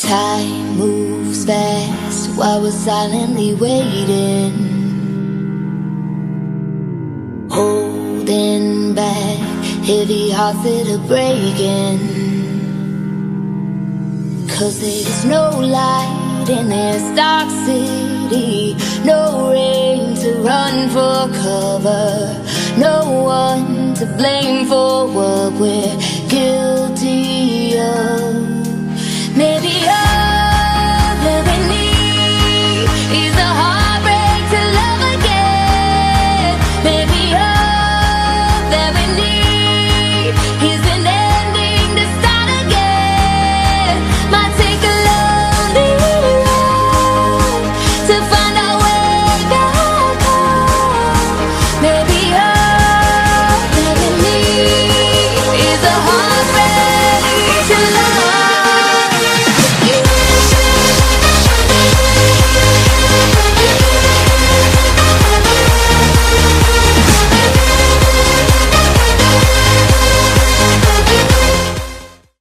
Time moves fast while we're silently waiting, holding back, heavy hearts that are breaking. 'Cause there's no light in this dark city, no rain to run for cover, no one to blame for what we're guilty